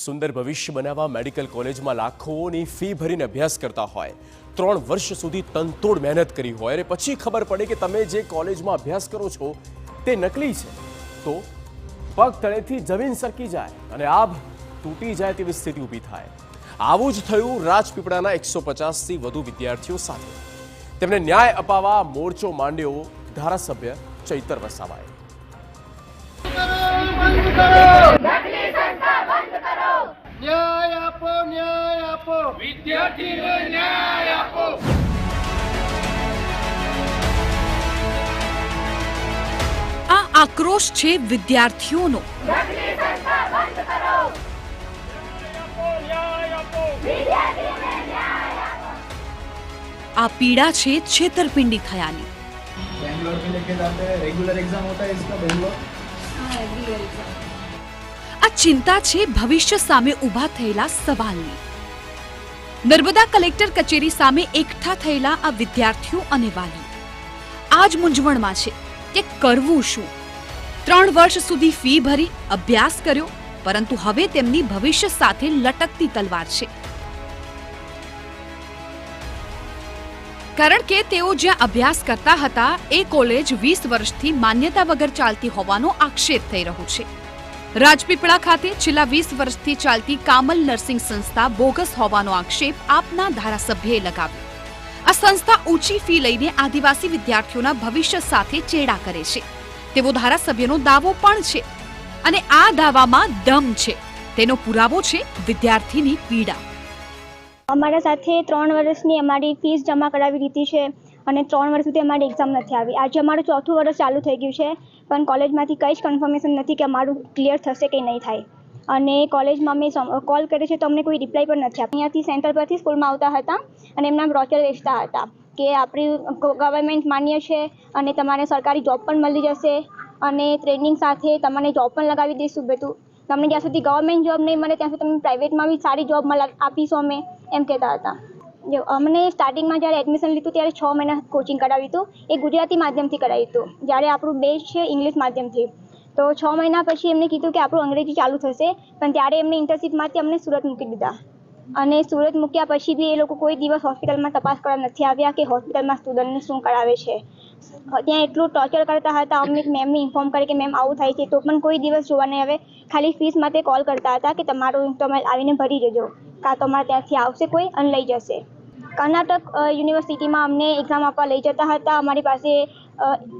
સુંદર ભવિષ્ય બનાવવા મેડિકલ કોલેજમાં લાખોની ફી ભરીને અભ્યાસ કરતા હોય, 3 વર્ષ સુધી તનતોડ મહેનત કરી હોય અને પછી ખબર પડે કે તમે જે કોલેજમાં અભ્યાસ કરો છો તે નકલી છે, તો પગ તળેથી જમીન સરકી જાય અને આભ તૂટી જાય તેવી સ્થિતિ ઊભી થાય। આવું જ થયું રાજપીપળાના 150થી વધુ વિદ્યાર્થીઓ સાથે। તેમને ન્યાય અપાવવા મોરચો માંડ્યો ધારાસભ્ય ચૈતર વસાવાએ। न्याय आपो विद्यार्थी न्याय आपो। आ आक्रोश छे विद्यार्थीओनो। आ पीड़ा छे छेतरपिंडी थयानी। बैंगलोर में लेके जाते हैं, रेगुलर एग्जाम होता है इसका बैंगलोर। आ चिंता छे भविष्य सामे उभा थयेला सवालनी। नर्मदा कलेक्टर कचेरी सामे एकठा थयेला आ विद्यार्थीओ अने वाली आज मूंझवणमां छे के करवुं शुं। 3 वर्ष सुधी फी भरी अभ्यास कर्यो, परंतु हवे तेमनी भविष्य साथे लटकती तलवार छे। कारण के तेओ ज्यां अभ्यास करता हता ए कॉलेज 20 वर्षथी मान्यता वगर चालती होવાનો आक्षेप થઈ રહ્યો છે। રાજપીપળા ખાતે છેલ્લા 20 વર્ષથી ચાલતી કામલ નર્સિંગ સંસ્થા બોગસ હોવાનો આક્ષેપ આપના ધારાસભ્યએ લગાવ્યો। આ સંસ્થા ઊંચી ફી લઈને આદિવાસી વિદ્યાર્થીઓના ભવિષ્ય સાથે ચેડા કરે છે તેવો ધારાસભ્યનો દાવો પણ છે અને આ દાવામાં દમ છે। તેનો પુરાવો છે વિદ્યાર્થીની પીડા। અમારા સાથે 3 વર્ષની અમારી ફીસ જમા કરાવી દીધી છે અને 3 વર્ષ સુધી અમારી એક્ઝામ નથી આવી। આજે અમારું 4થું વર્ષ ચાલુ થઈ ગયું છે, પણ કોલેજમાંથી કંઈ જ કન્ફર્મેશન નથી કે અમારું ક્લિયર થશે કે નહીં થાય। અને કોલેજમાં અમે કોલ કરે છે તો અમને કોઈ રિપ્લાય પણ નથી આપ્યો। અહીંયાથી સેન્ટર પરથી સ્કૂલમાં આવતા હતા અને એમના બ્રોચર વેચતા હતા કે આપણી ગવર્મેન્ટ માન્ય છે અને તમારે સરકારી જોબ પણ મળી જશે અને ટ્રેનિંગ સાથે તમને જોબ પણ લગાવી દઈશું। બધું તમને જ્યાં સુધી ગવર્મેન્ટ જોબ નહીં મળે ત્યાં સુધી તમને પ્રાઇવેટમાં બી સારી જોબ આપીશું અમે, એમ કહેતા હતા। જો અમને સ્ટાર્ટિંગમાં જ્યારે એડમિશન લીધું ત્યારે 6 મહિના કોચિંગ કરાવ્યું હતું, એ ગુજરાતી માધ્યમથી કરાવ્યું હતું, જ્યારે આપણું બેઝ છે ઇંગ્લિશ માધ્યમથી। તો 6 મહિના પછી એમને કીધું કે આપણું અંગ્રેજી ચાલુ થશે, પણ ત્યારે એમને ઇન્ટર્નશીપમાંથી અમને સુરત મૂકી દીધા અને સુરત મૂક્યા પછી બી એ લોકો કોઈ દિવસ હોસ્પિટલમાં તપાસ કરવા નથી આવ્યા કે હોસ્પિટલમાં સ્ટુડન્ટને શું કરાવે છે। ત્યાં એટલું ટોર્ચર કરતા હતા અમને, મેમને ઇન્ફોર્મ કરે કે મેમ આવું થાય છે તો પણ કોઈ દિવસ જોવા નહીં આવે। ખાલી ફીસ માટે કોલ કરતા હતા કે તમારું તમે આવીને ભરી દેજો, કાં તો અમારે ત્યાંથી આવશે કોઈ અને લઈ જશે। કર્ણાટક યુનિવર્સિટીમાં અમને એક્ઝામ આપવા લઈ જતા હતા, અમારી પાસે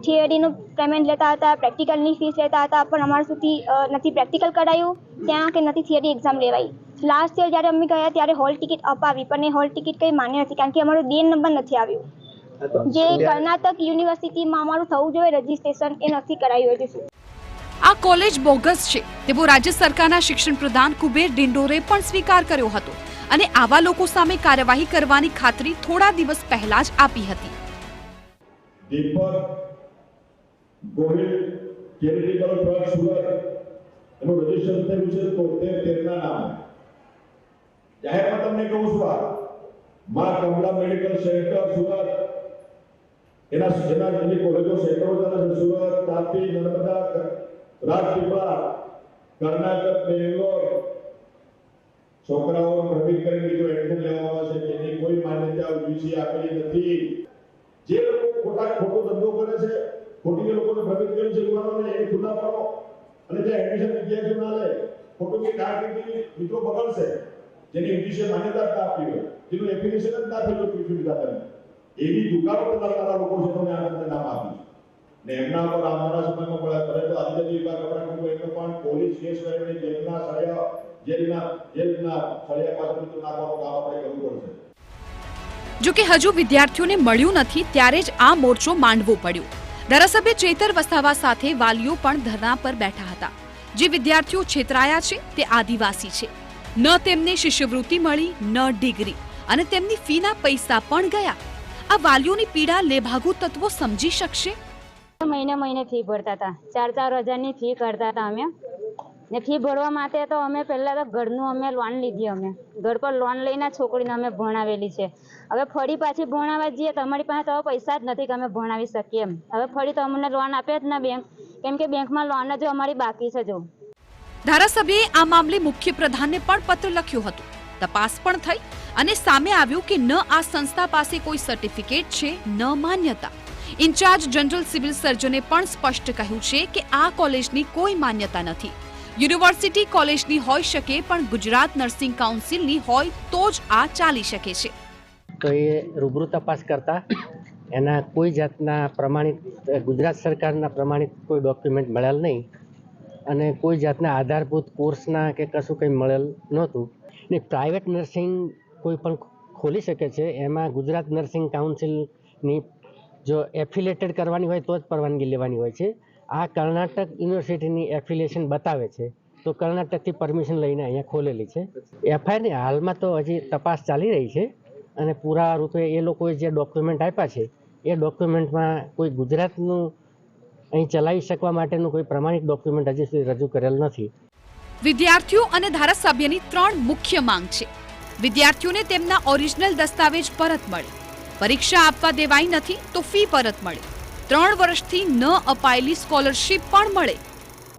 થિયરીનું પેમેન્ટ લેતા હતા, પ્રેક્ટિકલની ફીસ લેતા હતા, પણ અમારા સુધી નથી પ્રેક્ટિકલ કરાયું ત્યાં કે નથી થિયરી એક્ઝામ લેવાઈ। લાસ્ટ યર જ્યારે અમે ગયા ત્યારે હોલ ટિકિટ અપાવી, પણ એ હોલ ટિકિટ કંઈ માન્ય નથી કારણ કે અમારું DN નંબર નથી આવ્યું। જે કર્ણાટક યુનિવર્સિટીમાં અમારું થવું જોઈએ રજીસ્ટ્રેશન, એ નથી કરાયું હજી સુધી। આ કોલેજ બોગસ છે તેવો રાજ્ય સરકારના શિક્ષણ પ્રધાન કુબેર ડિંડોરે પણ સ્વીકાર કર્યો હતો અને આવા લોકો સામે કાર્યવાહી કરવાની ખાતરી થોડા દિવસ પહેલા જ આપી હતી। દીપક ગોહિલ ચેરિટેબલ ટ્રસ્ટ સુરત એનું રજીસ્ટ્રેશન થયું છે 73 ના નામે। જાહેરમાં તમને કહું છું, આ માં કમલા મેડિકલ સેન્ટર સુરત એના જેની કોલેજો સેન્ટરો છે સુરત, તાપી, નર્મદા, રાજપીપળા, કર્ણાટક, બેંગ્લોર છોકરાઓ ભ્રમિત કરીને બીજો એડમિશન લેવામાં છે જેની કોઈ માન્યતા યુજી આપેલી નથી। જે લોકો ખોટો ધંધો કરે છે, ખોટી લોકોને ભ્રમિત કરે છે, યુવાનોને એ ખુલ્લા પાડો અને જે એડમિશન વિદ્યાર્થીઓ ના લે, ખોટું કારકિર્દી મિત્રો બગડશે જેની યુજીએ માન્યતા ના આપી હોય, જેનું એપ્લિકેશન જ ના થયું સુવિધા કરે એવી દુકાનો કરનારા લોકો છે તો મેં આ નામ આપ્યું ને એમના પર આવનારા સમયમાં પડે તો આદિજાતિ વિભાગ આપણે કોઈ એનો પણ પોલીસ કેસ કરીને જેલના સળિયા પાછળ નાખવાનું કામ આપણે કરવું પડશે। જો કે હજુ વિદ્યાર્થીઓને મળ્યું નથી ત્યારે જ આ મોરચો માંડવો પડ્યો। ધારાસભ્ય ચૈતર વસાવા સાથે વાલીઓ પણ ધરણા પર બેઠા હતા। જે વિદ્યાર્થીઓ છેતરાયા છે તે આદિવાસી છે, ન તેમને શિષ્યવૃત્તિ મળી, ન ડિગ્રી અને તેમની ફીના પૈસા પણ ગયા। આ વાલીઓની પીડા લેભાગુ તત્વો સમજી શકશે? મહિને ફી ભરતા હતા, 4-4 હજારની ફી કરતા હતા અમે ને ફી ભરવા માટે તો અમે પહેલા તો ઘરનું અમે લોન લીધી, અમે ઘર પર લોન લઈને છોકરીને અમે ભણાવેલી છે। હવે ફરી પાછી ભણાવવા જઈએ તો અમારી પાસે તો પૈસા જ નથી કે અમે ભણાવી શકીએ એમ। હવે ફરી તો અમને લોન આપે જ ના બેંક, કેમ કે બેંકમાં લોન જ અમારી બાકી છે। જો ધારાસભ્યએ આ મામલે મુખ્ય પ્રધાનને પણ પત્ર લખ્યો હતો. તપાસ પણ થઈ અને સામે આવ્યું કે ન આ સંસ્થા પાસે કોઈ સર્ટિફિકેટ છે, ન માન્યતા. ઇન્ચાર્જ જનરલ સિવિલ સર્જને પણ સ્પષ્ટ કહ્યું છે કે આ કોલેજની કોઈ માન્યતા નથી. યુનિવર્સિટી કોલેજની હોઈ શકે, પણ ગુજરાત નર્સિંગ કાઉન્સિલની હોય તો જ આ ચાલી શકે છે. તો એ રૂબરૂ તપાસ કરતા એના કોઈ જાતના પ્રમાણિત ગુજરાત સરકારના પ્રમાણિત કોઈ ડોક્યુમેન્ટ મળેલ નહીં અને કોઈ જાતના આધારભૂત કોર્સના કે કશું કંઈ મળેલ નહોતું. ને પ્રાઇવેટ નર્સિંગ કોઈ પણ ખોલી શકે છે, એમાં ગુજરાત નર્સિંગ કાઉન્સિલની જો એફિલેટેડ કરવાની હોય તો જ પરવાનગી લેવાની હોય છે. આ કર્ણાટક યુનિવર્સિટીની એફિલિએશન બતાવે છે, તો કર્ણાટકથી પરમિશન લઈને અહીંયા ખોલેલી છે. એફઆઈઆરની હાલમાં તો હજી તપાસ ચાલી રહી છે અને પૂરા રૂપે એ લોકોએ જે ડોક્યુમેન્ટ આપ્યા છે એ ડોક્યુમેન્ટમાં કોઈ ગુજરાતનું અહીં ચલાવી શકવા માટેનું કોઈ પ્રમાણિત ડોક્યુમેન્ટ હજી સુધી રજૂ કરેલ નથી. વિદ્યાર્થીઓ અને ધારાસભ્યની 3 મુખ્ય માંગ છે. વિદ્યાર્થીઓને તેમના ઓરિજિનલ દસ્તાવેજ પરત મળે, પરીક્ષા આપવા દેવાઈ નથી તો ફી પરત મળે, 3 વર્ષથી ન અપાયેલી સ્કોલરશીપ પણ મળે.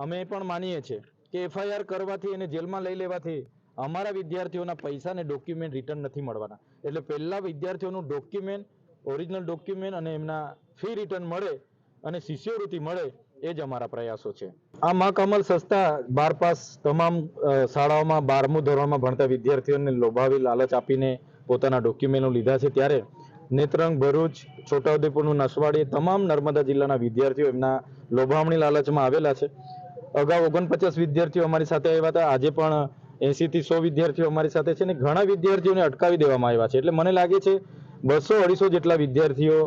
અમે પણ માનીએ છીએ કે એફઆઈઆર કરવાથી અને જેલમાં લઈ લેવાથી અમારા વિદ્યાર્થીઓના પૈસા અને ડોક્યુમેન્ટ રિટર્ન નથી મળવાના. એટલે પહેલા વિદ્યાર્થીઓનું ડોક્યુમેન્ટ, ઓરિજિનલ ડોક્યુમેન્ટ અને એમના ફી રિટર્ન મળે અને શિષ્યવૃત્તિ મળે, એ જ અમારા પ્રયાસો છે. આ મા કમલ સંસ્થા 12 પાસ તમામ શાળાઓમાં 12મું ધોરણમાં ભણતા વિદ્યાર્થીઓને લોભાવી લાલચ આપીને પોતાના ડોક્યુમેન્ટો લીધા છે. ત્યારે નેત્રંગ, ભરૂચ, છોટાઉદેપુરનું નસવાડી તમામ નર્મદા જિલ્લાના વિદ્યાર્થીઓ એમના લોભામણી લાલચમાં આવેલા છે. અગાઉ 49 વિદ્યાર્થીઓ અમારી સાથે આવ્યા હતા. આજે પણ 80 થી 100 વિદ્યાર્થીઓ અમારી સાથે છે અને ઘણા વિદ્યાર્થીઓને અટકાવી દેવામાં આવ્યા છે. એટલે મને લાગે છે 200-250 જેટલા વિદ્યાર્થીઓ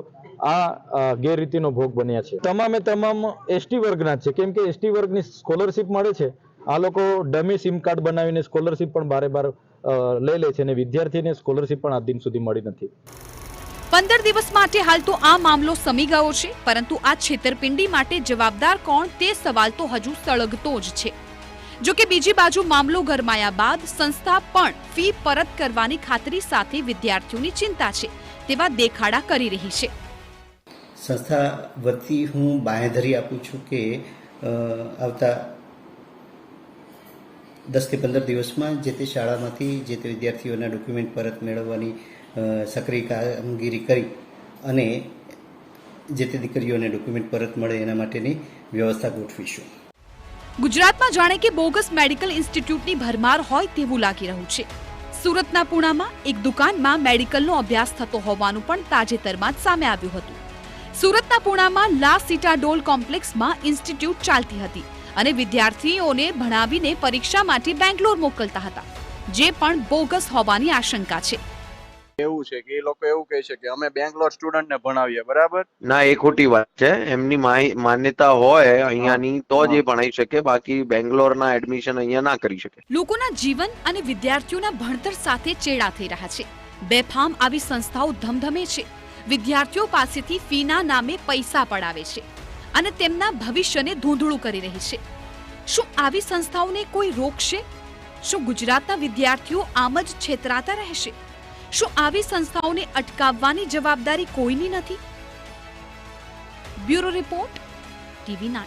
આ ગેરરીતિનો ભોગ બન્યા છે. તમામે તમામ એસટી વર્ગના છે, કેમ કે એસટી વર્ગની સ્કોલરશીપ મળે છે. આ લોકો ડમી સિમ કાર્ડ બનાવીને સ્કોલરશીપ પણ બારે લઈ લે છે અને વિદ્યાર્થીને સ્કોલરશીપ પણ આજ દિન સુધી મળી નથી. 15 દિવસ માટે હાલ તો આ મામલો સમી ગયો છે, પરંતુ આ છેતરપિંડી માટે જવાબદાર કોણ તે સવાલ તો હજુ સળગતો જ છે. જો કે બીજી બાજુ મામલો ગરમાયા બાદ સંસ્થા પણ ફી પરત કરવાની ખાતરી સાથે વિદ્યાર્થીઓની ચિંતા છે તેવા દેખાડા કરી રહી છે. સંસ્થા વતી હું બાંહેધરી આપું છું કે આવતા 10 થી 15 દિવસમાં જે તે શાળામાંથી જે તે વિદ્યાર્થીઓના ડોક્યુમેન્ટ પરત મેળવવાની સક્રિય કામગીરી કરી અને જે તે દીકરીઓને ડોક્યુમેન્ટ પરત મળે એના માટેની વ્યવસ્થા ગોઠવીશું. ગુજરાતમાં જાણે કે બોગસ મેડિકલ ઇન્સ્ટિટ્યૂટની ભરમાર હોય તેવું લાગી રહ્યું છે. સુરતના પુણામાં એક દુકાનમાં મેડિકલનો અભ્યાસ થતો હોવાનું પણ તાજેતરમાં જ સામે આવ્યું હતું. સુરતના પુણામાં લા સિટાડોલ કોમ્પ્લેક્સમાં ઇન્સ્ટિટ્યૂટ ચાલતી હતી અને વિદ્યાર્થીઓને ભણાવીને પરીક્ષા માટે બેંગ્લોર મોકલતા હતા, જે પણ બોગસ હોવાની આશંકા છે. એવું છે કે એ લોકો એવું કહે છે કે અમે બેંગ્લોર સ્ટુડન્ટને ભણાવીએ, બરાબર? ના, એ ખોટી વાત છે. એમની માન્યતા હોય અહીંયાની તો જ એ ભણાવી શકે, બાકી બેંગ્લોરના એડમિશન અહીંયા ના કરી શકે. લોકોના જીવન અને વિદ્યાર્થીઓના ભણતર સાથે ચેડા થઈ રહ્યા છે. બેફામ આવી સંસ્થાઓ ધમધમે છે. વિદ્યાર્થીઓ પાસેથી ફીના નામે પૈસા પડાવે છે અને તેમના ભવિષ્યને ધૂંધળું કરી રહી છે. શું આવી સંસ્થાઓને કોઈ રોકશે? શું ગુજરાતના વિદ્યાર્થીઓ આમ જ છેતરાતા રહેશે? શું આવી સંસ્થાઓને અટકાવવાની જવાબદારી કોઈની નથી? Bureau report, TV9.